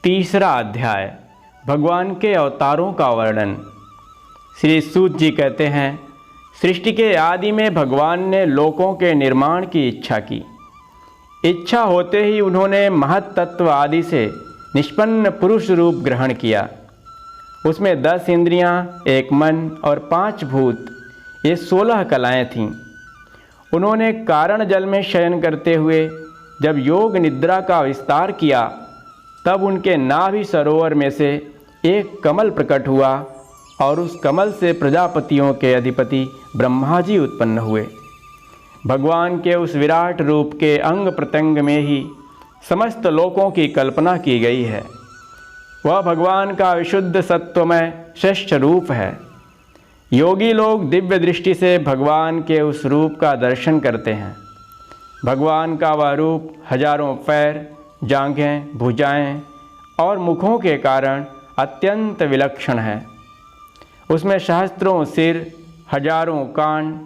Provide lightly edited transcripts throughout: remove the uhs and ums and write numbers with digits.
तीसरा अध्याय भगवान के अवतारों का वर्णन। श्री सूत जी कहते हैं, सृष्टि के आदि में भगवान ने लोकों के निर्माण की इच्छा की। इच्छा होते ही उन्होंने महत तत्व आदि से निष्पन्न पुरुष रूप ग्रहण किया। उसमें 10 इंद्रियां, 1 मन और 5 भूत, ये 16 कलाएं थीं। उन्होंने कारण जल में शयन करते हुए जब योग निद्रा का विस्तार किया, तब उनके नाभि सरोवर में से एक कमल प्रकट हुआ और उस कमल से प्रजापतियों के अधिपति ब्रह्मा जी उत्पन्न हुए। भगवान के उस विराट रूप के अंग प्रत्यंग में ही समस्त लोकों की कल्पना की गई है। वह भगवान का विशुद्ध सत्वमय श्रेष्ठ रूप है। योगी लोग दिव्य दृष्टि से भगवान के उस रूप का दर्शन करते हैं। भगवान का वह रूप हजारों पैर, जांघें, भुजाएं और मुखों के कारण अत्यंत विलक्षण है। उसमें सहस्त्रों सिर, हजारों कान,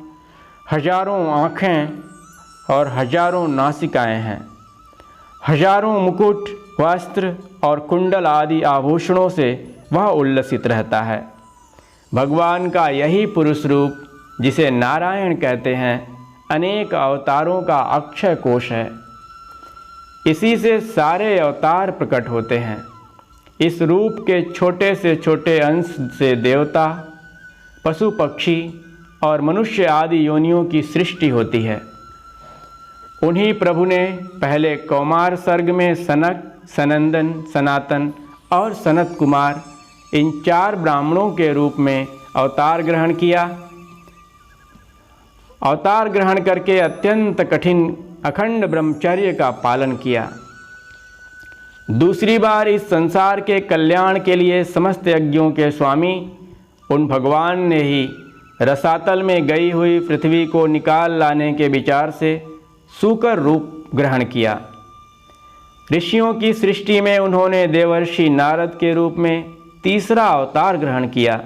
हजारों आँखें और हजारों नासिकाएं हैं। हजारों मुकुट, वस्त्र और कुंडल आदि आभूषणों से वह उल्लसित रहता है। भगवान का यही पुरुष रूप, जिसे नारायण कहते हैं, अनेक अवतारों का अक्षय कोश है। इसी से सारे अवतार प्रकट होते हैं। इस रूप के छोटे से छोटे अंश से देवता, पशु पक्षी और मनुष्य आदि योनियों की सृष्टि होती है। उन्हीं प्रभु ने पहले कौमार सर्ग में सनक, सनंदन, सनातन और सनत कुमार, इन 4 ब्राह्मणों के रूप में अवतार ग्रहण किया। अवतार ग्रहण करके अत्यंत कठिन अखंड ब्रह्मचर्य का पालन किया। दूसरी बार इस संसार के कल्याण के लिए समस्त यज्ञों के स्वामी उन भगवान ने ही रसातल में गई हुई पृथ्वी को निकाल लाने के विचार से सूकर रूप ग्रहण किया। ऋषियों की सृष्टि में उन्होंने देवर्षि नारद के रूप में तीसरा अवतार ग्रहण किया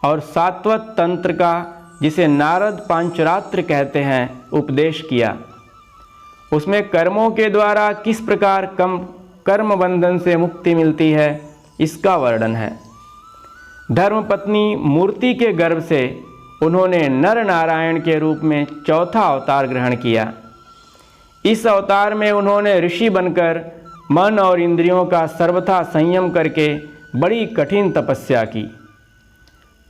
और सात्वत तंत्र का, जिसे नारद पांचरात्र कहते हैं, उपदेश किया। उसमें कर्मों के द्वारा किस प्रकार कर्म बंधन से मुक्ति मिलती है, इसका वर्णन है। धर्मपत्नी मूर्ति के गर्भ से उन्होंने नर नारायण के रूप में चौथा अवतार ग्रहण किया। इस अवतार में उन्होंने ऋषि बनकर मन और इंद्रियों का सर्वथा संयम करके बड़ी कठिन तपस्या की।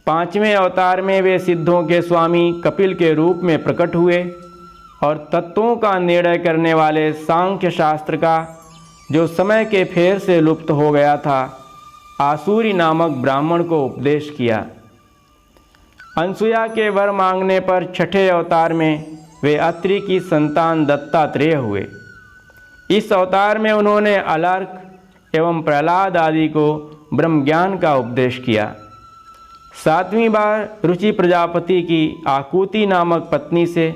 5वें अवतार में वे सिद्धों के स्वामी कपिल के रूप में प्रकट हुए और तत्वों का निर्णय करने वाले सांख्य शास्त्र का, जो समय के फेर से लुप्त हो गया था, आसुरी नामक ब्राह्मण को उपदेश किया। अनसुया के वर मांगने पर 6ठे अवतार में वे अत्रि की संतान दत्तात्रेय हुए। इस अवतार में उन्होंने अलर्क एवं प्रहलाद आदि को ब्रह्म ज्ञान का उपदेश किया। 7वीं बार रुचि प्रजापति की आकुति नामक पत्नी से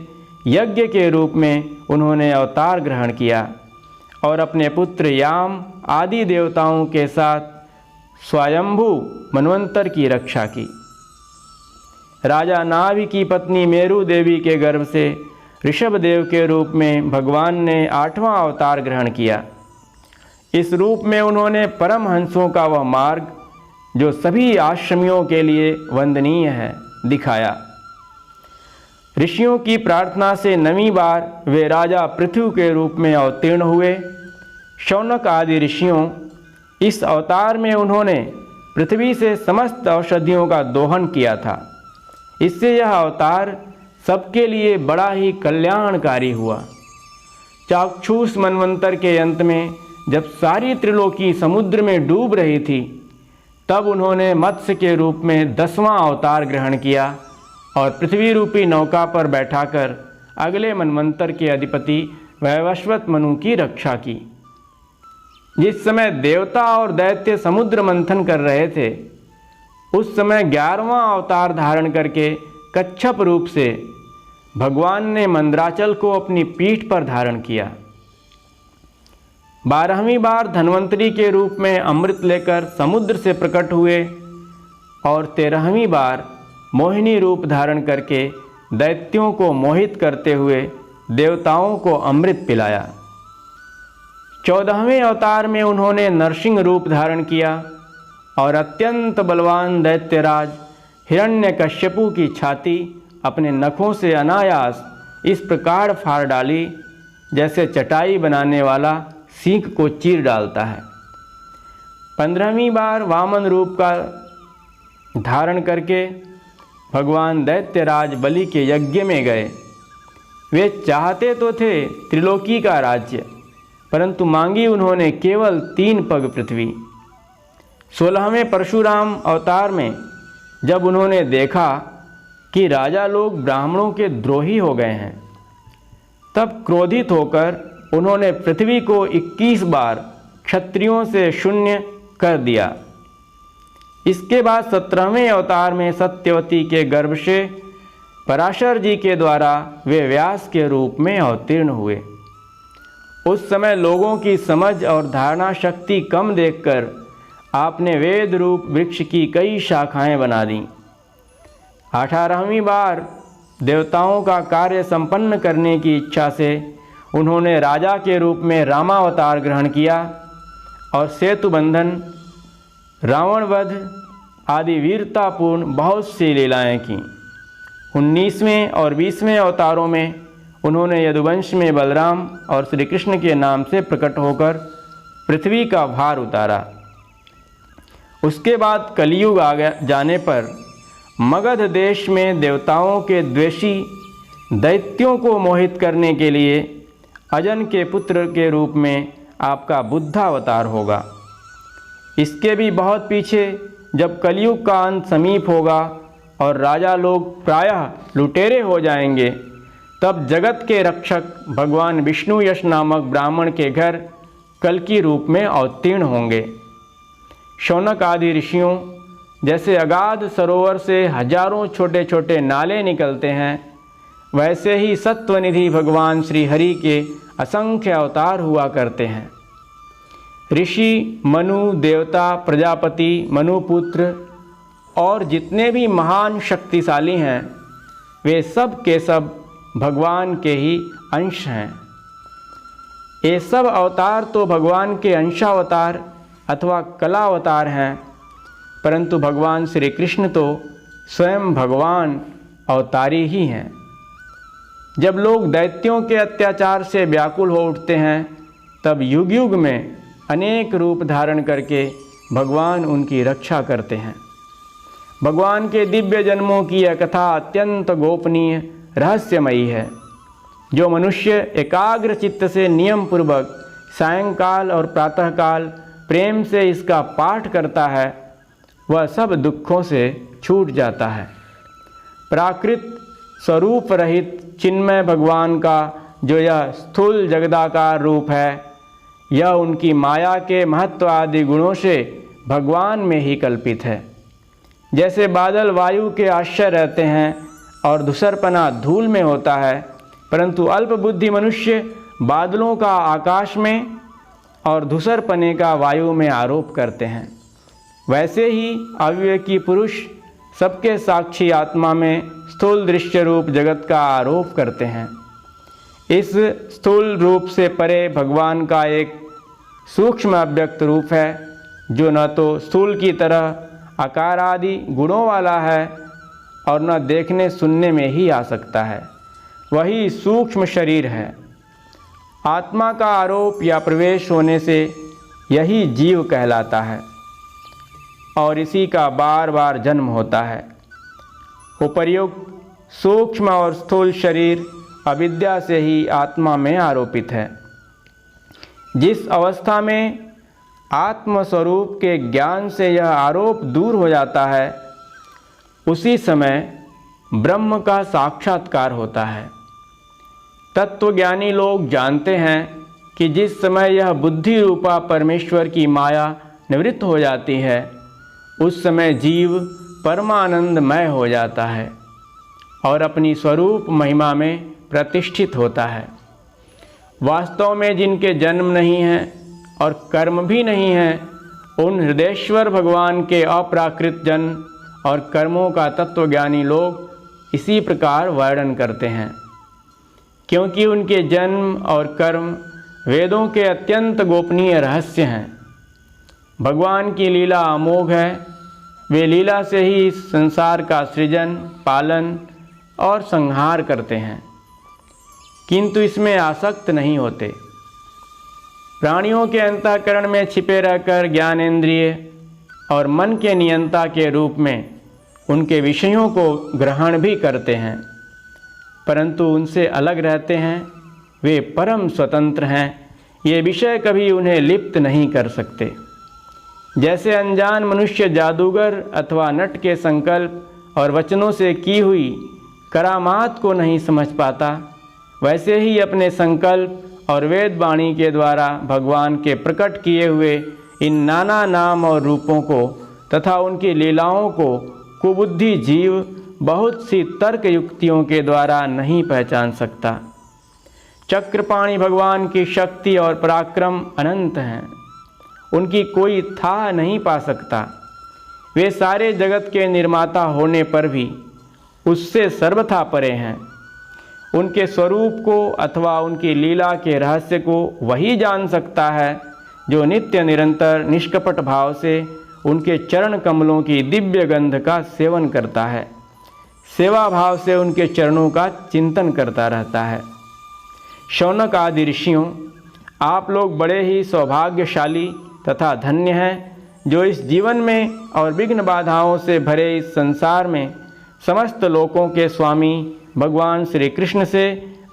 यज्ञ के रूप में उन्होंने अवतार ग्रहण किया और अपने पुत्र याम आदि देवताओं के साथ स्वयंभू मनवंतर की रक्षा की। राजा नाभि की पत्नी मेरु देवी के गर्भ से ऋषभ देव के रूप में भगवान ने 8वां अवतार ग्रहण किया। इस रूप में उन्होंने परमहंसों का वह मार्ग, जो सभी आश्रमियों के लिए वंदनीय है, दिखाया। ऋषियों की प्रार्थना से 9वीं बार वे राजा पृथु के रूप में अवतीर्ण हुए। शौनक आदि ऋषियों, इस अवतार में उन्होंने पृथ्वी से समस्त औषधियों का दोहन किया था। इससे यह अवतार सबके लिए बड़ा ही कल्याणकारी हुआ। चाक्षुष मनवंतर के अंत में जब सारी त्रिलोकी समुद्र में डूब रही थी, तब उन्होंने मत्स्य के रूप में 10वां अवतार ग्रहण किया और पृथ्वी रूपी नौका पर बैठाकर अगले मनवंतर के अधिपति वैवस्वत मनु की रक्षा की। जिस समय देवता और दैत्य समुद्र मंथन कर रहे थे, उस समय 11वां अवतार धारण करके कच्छप रूप से भगवान ने मंदराचल को अपनी पीठ पर धारण किया। 12वीं बार धन्वंतरी के रूप में अमृत लेकर समुद्र से प्रकट हुए और 13वीं बार मोहिनी रूप धारण करके दैत्यों को मोहित करते हुए देवताओं को अमृत पिलाया। 14वें अवतार में उन्होंने नरसिंह रूप धारण किया और अत्यंत बलवान दैत्यराज हिरण्यकश्यपु की छाती अपने नखों से अनायास इस प्रकार फाड़ डाली जैसे चटाई बनाने वाला सींग को चीर डालता है। 15वीं बार वामन रूप का धारण करके भगवान दैत्यराज बलि के यज्ञ में गए। वे चाहते तो थे त्रिलोकी का राज्य, परंतु मांगी उन्होंने केवल 3 पग पृथ्वी। 16वें परशुराम अवतार में जब उन्होंने देखा कि राजा लोग ब्राह्मणों के द्रोही हो गए हैं, तब क्रोधित होकर उन्होंने पृथ्वी को 21 बार क्षत्रियों से शून्य कर दिया। इसके बाद 17वें अवतार में सत्यवती के गर्भ से पराशर जी के द्वारा वे व्यास के रूप में अवतीर्ण हुए। उस समय लोगों की समझ और धारणा शक्ति कम देखकर आपने वेद रूप वृक्ष की कई शाखाएं बना दी। 18वीं बार देवताओं का कार्य संपन्न करने की इच्छा से उन्होंने राजा के रूप में रामावतार ग्रहण किया और सेतु बंधन, रावण वध आदि वीरतापूर्ण बहुत सी लीलाएं की। 19वें और 20वें अवतारों में उन्होंने यदुवंश में बलराम और श्री कृष्ण के नाम से प्रकट होकर पृथ्वी का भार उतारा। उसके बाद कलयुग आ जाने पर मगध देश में देवताओं के द्वेषी दैत्यों को मोहित करने के लिए अजन के पुत्र के रूप में आपका बुद्धावतार होगा। इसके भी बहुत पीछे जब कलयुग का अंत समीप होगा और राजा लोग प्रायः लुटेरे हो जाएंगे, तब जगत के रक्षक भगवान विष्णु यश नामक ब्राह्मण के घर कल्कि रूप में अवतीर्ण होंगे। शौनक आदि ऋषियों जैसे अगाध सरोवर से हजारों छोटे छोटे नाले निकलते हैं, वैसे ही सत्वनिधि भगवान श्री हरि के असंख्य अवतार हुआ करते हैं। ऋषि, मनु, देवता, प्रजापति, मनुपुत्र और जितने भी महान शक्तिशाली हैं, वे सब के सब भगवान के ही अंश हैं। ये सब अवतार तो भगवान के अंशावतार अथवा कलावतार हैं, परंतु भगवान श्री कृष्ण तो स्वयं भगवान अवतारी ही हैं। जब लोग दैत्यों के अत्याचार से व्याकुल हो उठते हैं, तब युग युग में अनेक रूप धारण करके भगवान उनकी रक्षा करते हैं। भगवान के दिव्य जन्मों की यह कथा अत्यंत गोपनीय रहस्यमयी है। जो मनुष्य एकाग्र चित्त से नियम पूर्वक सायंकाल और प्रातःकाल प्रेम से इसका पाठ करता है, वह सब दुखों से छूट जाता है। प्राकृत स्वरूप रहित चिन्मय भगवान का जो यह स्थूल जगदाकार रूप है, यह उनकी माया के महत्व आदि गुणों से भगवान में ही कल्पित है। जैसे बादल वायु के आश्रय रहते हैं और धूसरपना धूल में होता है, परंतु अल्प बुद्धि मनुष्य बादलों का आकाश में और धूसरपने का वायु में आरोप करते हैं, वैसे ही अविवेकी पुरुष सबके साक्षी आत्मा में स्थूल दृश्य रूप जगत का आरोप करते हैं। इस स्थूल रूप से परे भगवान का एक सूक्ष्म अव्यक्त रूप है, जो न तो स्थूल की तरह आकार आदि गुणों वाला है और न देखने सुनने में ही आ सकता है। वही सूक्ष्म शरीर है। आत्मा का आरोप या प्रवेश होने से यही जीव कहलाता है और इसी का बार बार जन्म होता है। उपर्युक्त सूक्ष्म और स्थूल शरीर अविद्या से ही आत्मा में आरोपित है। जिस अवस्था में आत्मस्वरूप के ज्ञान से यह आरोप दूर हो जाता है, उसी समय ब्रह्म का साक्षात्कार होता है। तत्वज्ञानी लोग जानते हैं कि जिस समय यह बुद्धि रूपा परमेश्वर की माया निवृत्त हो जाती है, उस समय जीव परमानंदमय हो जाता है और अपनी स्वरूप महिमा में प्रतिष्ठित होता है। वास्तव में जिनके जन्म नहीं हैं और कर्म भी नहीं हैं, उन हृदयेश्वर भगवान के अप्राकृत जन्म और कर्मों का तत्वज्ञानी लोग इसी प्रकार वर्णन करते हैं, क्योंकि उनके जन्म और कर्म वेदों के अत्यंत गोपनीय रहस्य हैं। भगवान की लीला अमोघ है। वे लीला से ही इस संसार का सृजन, पालन और संहार करते हैं, किंतु इसमें आसक्त नहीं होते। प्राणियों के अंतःकरण में छिपे रहकर ज्ञानेंद्रिय और मन के नियंता के रूप में उनके विषयों को ग्रहण भी करते हैं, परंतु उनसे अलग रहते हैं। वे परम स्वतंत्र हैं। ये विषय कभी उन्हें लिप्त नहीं कर सकते। जैसे अनजान मनुष्य जादूगर अथवा नट के संकल्प और वचनों से की हुई करामात को नहीं समझ पाता, वैसे ही अपने संकल्प और वेद वाणी के द्वारा भगवान के प्रकट किए हुए इन नाना नाम और रूपों को तथा उनकी लीलाओं को कुबुद्धि जीव बहुत सी तर्क युक्तियों के द्वारा नहीं पहचान सकता। चक्रपाणि भगवान की शक्ति और पराक्रम अनंत हैं। उनकी कोई था नहीं पा सकता। वे सारे जगत के निर्माता होने पर भी उससे सर्वथा परे हैं। उनके स्वरूप को अथवा उनकी लीला के रहस्य को वही जान सकता है जो नित्य निरंतर निष्कपट भाव से उनके चरण कमलों की दिव्य गंध का सेवन करता है, सेवा भाव से उनके चरणों का चिंतन करता रहता है। शौनक आदि ऋषियों, आप लोग बड़े ही सौभाग्यशाली तथा धन्य हैं, जो इस जीवन में और विघ्न बाधाओं से भरे इस संसार में समस्त लोकों के स्वामी भगवान श्री कृष्ण से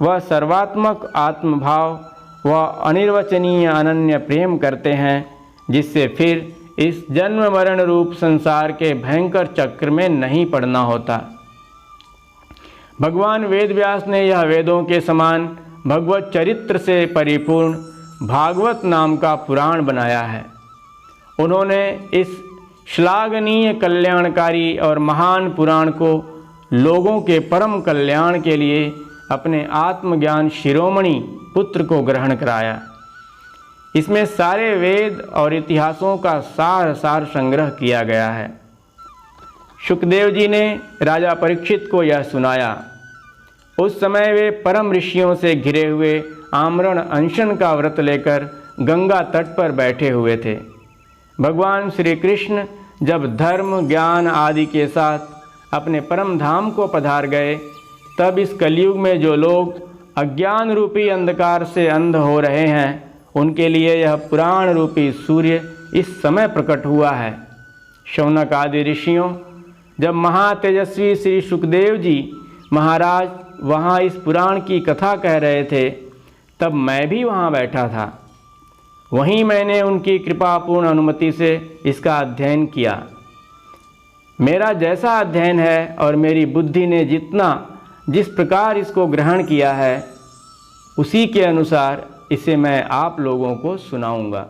वह सर्वात्मक आत्मभाव व अनिर्वचनीय अनन्य प्रेम करते हैं, जिससे फिर इस जन्म मरण रूप संसार के भयंकर चक्र में नहीं पड़ना होता। भगवान वेदव्यास ने यह वेदों के समान भगवत चरित्र से परिपूर्ण भागवत नाम का पुराण बनाया है। उन्होंने इस श्लाघनीय कल्याणकारी और महान पुराण को लोगों के परम कल्याण के लिए अपने आत्मज्ञान शिरोमणि पुत्र को ग्रहण कराया। इसमें सारे वेद और इतिहासों का सार संग्रह किया गया है। शुकदेव जी ने राजा परीक्षित को यह सुनाया। उस समय वे परम ऋषियों से घिरे हुए आमरण अनशन का व्रत लेकर गंगा तट पर बैठे हुए थे। भगवान श्री कृष्ण जब धर्म, ज्ञान आदि के साथ अपने परम धाम को पधार गए, तब इस कलयुग में जो लोग अज्ञान रूपी अंधकार से अंध हो रहे हैं, उनके लिए यह पुराण रूपी सूर्य इस समय प्रकट हुआ है। शौनक आदि ऋषियों, जब महातेजस्वी श्री सुखदेव जी महाराज वहाँ इस पुराण की कथा कह रहे थे, तब मैं भी वहाँ बैठा था। वहीं मैंने उनकी कृपापूर्ण अनुमति से इसका अध्ययन किया। मेरा जैसा अध्ययन है और मेरी बुद्धि ने जिस प्रकार इसको ग्रहण किया है, उसी के अनुसार इसे मैं आप लोगों को सुनाऊंगा।